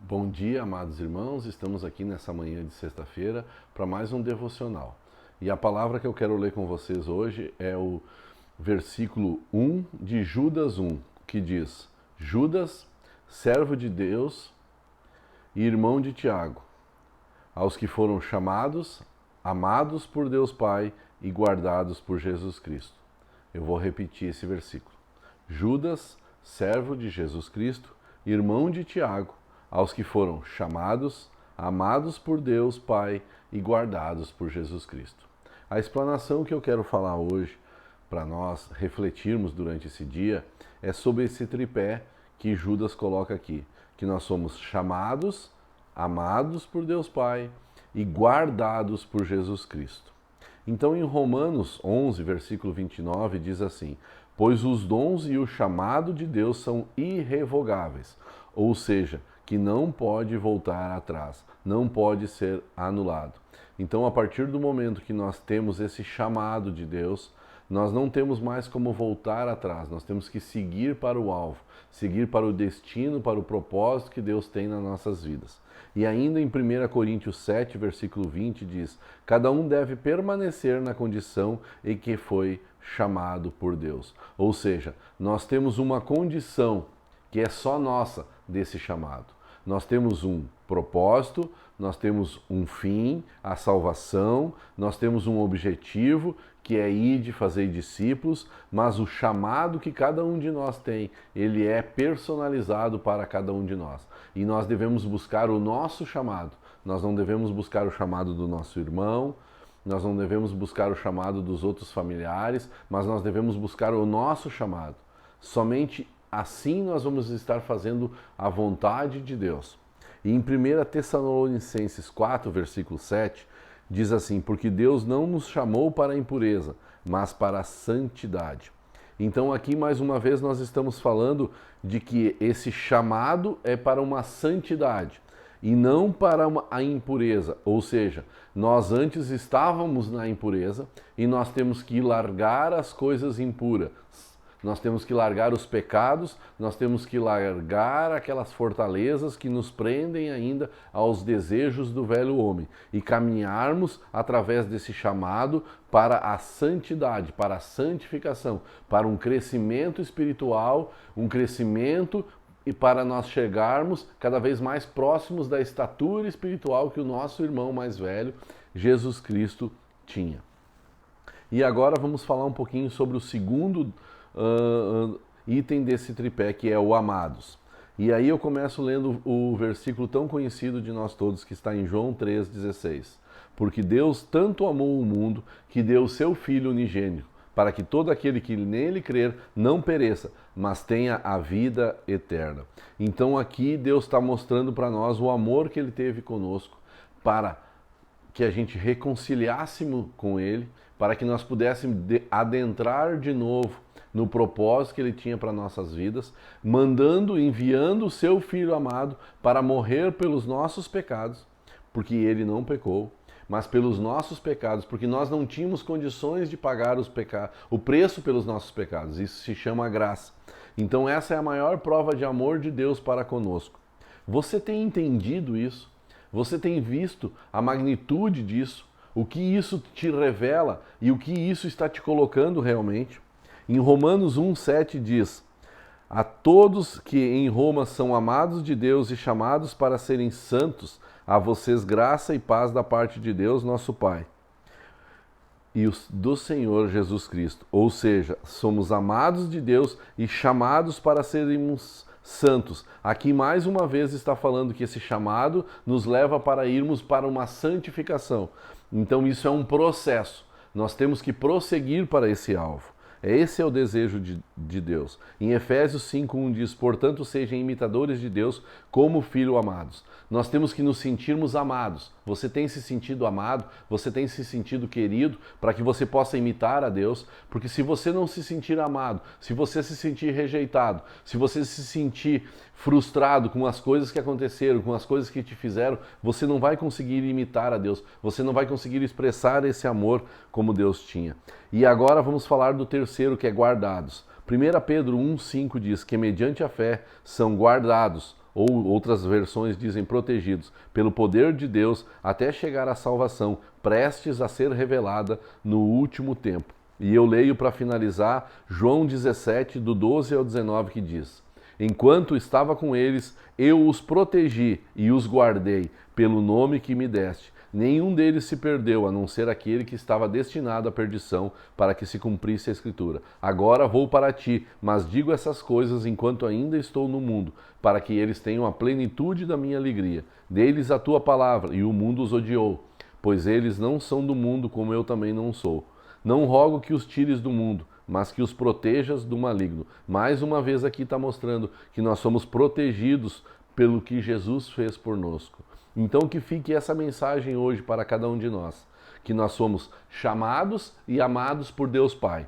Bom dia, amados irmãos. Estamos aqui nessa manhã de sexta-feira para mais um devocional. E a palavra que eu quero ler com vocês hoje é o versículo 1 de Judas 1, que diz: Judas, servo de Deus e irmão de Tiago, aos que foram chamados, amados por Deus Pai e guardados por Jesus Cristo. Eu vou repetir esse versículo. Judas, servo de Jesus Cristo, irmão de Tiago, aos que foram chamados, amados por Deus Pai e guardados por Jesus Cristo. A explanação que eu quero falar hoje, para nós refletirmos durante esse dia, é sobre esse tripé que Judas coloca aqui, que nós somos chamados, amados por Deus Pai e guardados por Jesus Cristo. Então, em Romanos 11, versículo 29, diz assim: pois os dons e o chamado de Deus são irrevogáveis, ou seja, que não pode voltar atrás, não pode ser anulado. Então, a partir do momento que nós temos esse chamado de Deus, nós não temos mais como voltar atrás, nós temos que seguir para o alvo, seguir para o destino, para o propósito que Deus tem nas nossas vidas. E ainda em 1 Coríntios 7, versículo 20, diz: cada um deve permanecer na condição em que foi chamado por Deus. Ou seja, nós temos uma condição que é só nossa desse chamado. Nós temos um propósito, nós temos um fim, a salvação, nós temos um objetivo, que é ir de fazer discípulos, mas o chamado que cada um de nós tem, ele é personalizado para cada um de nós. E nós devemos buscar o nosso chamado. Nós não devemos buscar o chamado do nosso irmão, nós não devemos buscar o chamado dos outros familiares, mas nós devemos buscar o nosso chamado. Somente assim nós vamos estar fazendo a vontade de Deus. E em 1 Tessalonicenses 4, versículo 7, diz assim: porque Deus não nos chamou para a impureza, mas para a santidade. Então aqui mais uma vez nós estamos falando de que esse chamado é para uma santidade e não para a impureza. Ou seja, nós antes estávamos na impureza e nós temos que largar as coisas impuras. Nós temos que largar os pecados, nós temos que largar aquelas fortalezas que nos prendem ainda aos desejos do velho homem e caminharmos através desse chamado para a santidade, para a santificação, para um crescimento espiritual, um crescimento e para nós chegarmos cada vez mais próximos da estatura espiritual que o nosso irmão mais velho, Jesus Cristo, tinha. E agora vamos falar um pouquinho sobre o segundo item desse tripé, que é o amados. E aí eu começo lendo o versículo tão conhecido de nós todos, que está em João 3,16. Porque Deus tanto amou o mundo que deu o seu Filho unigênito, para que todo aquele que nele crer não pereça, mas tenha a vida eterna. Então aqui Deus está mostrando para nós o amor que Ele teve conosco, para que a gente reconciliássemos com Ele, para que nós pudéssemos adentrar de novo no propósito que Ele tinha para nossas vidas, enviando o seu Filho amado para morrer pelos nossos pecados, porque Ele não pecou, mas pelos nossos pecados, porque nós não tínhamos condições de pagar o preço pelos nossos pecados. Isso se chama graça. Então essa é a maior prova de amor de Deus para conosco. Você tem entendido isso? Você tem visto a magnitude disso? O que isso te revela e o que isso está te colocando realmente? Em Romanos 1,7 diz: a todos que em Roma são amados de Deus e chamados para serem santos, a vocês graça e paz da parte de Deus, nosso Pai, e do Senhor Jesus Cristo. Ou seja, somos amados de Deus e chamados para sermos santos. Aqui mais uma vez está falando que esse chamado nos leva para irmos para uma santificação. Então isso é um processo. Nós temos que prosseguir para esse alvo. Esse é o desejo de Deus. Em Efésios 5,1 diz: portanto, sejam imitadores de Deus como filhos amados. Nós temos que nos sentirmos amados. Você tem se sentido amado? Você tem se sentido querido para que você possa imitar a Deus? Porque se você não se sentir amado, se você se sentir rejeitado, se você se sentir frustrado com as coisas que aconteceram, com as coisas que te fizeram, você não vai conseguir imitar a Deus. Você não vai conseguir expressar esse amor como Deus tinha. E agora vamos falar do terceiro, que é guardados. 1 Pedro 1,5 diz que mediante a fé são guardados ou outras versões dizem protegidos, pelo poder de Deus até chegar à salvação, prestes a ser revelada no último tempo. E eu leio para finalizar João 17, do 12 ao 19, que diz: Enquanto estava com eles, eu os protegi e os guardei pelo nome que me deste. Nenhum deles se perdeu, a não ser aquele que estava destinado à perdição, para que se cumprisse a Escritura. Agora vou para ti, mas digo essas coisas enquanto ainda estou no mundo, para que eles tenham a plenitude da minha alegria. Dê-lhes a tua palavra, e o mundo os odiou, pois eles não são do mundo, como eu também não sou. Não rogo que os tires do mundo, mas que os protejas do maligno. Mais uma vez aqui está mostrando que nós somos protegidos pelo que Jesus fez conosco. Então que fique essa mensagem hoje para cada um de nós, que nós somos chamados e amados por Deus Pai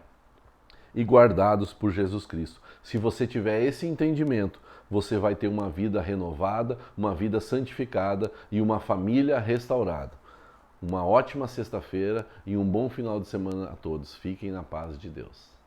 e guardados por Jesus Cristo. Se você tiver esse entendimento, você vai ter uma vida renovada, uma vida santificada e uma família restaurada. Uma ótima sexta-feira e um bom final de semana a todos. Fiquem na paz de Deus.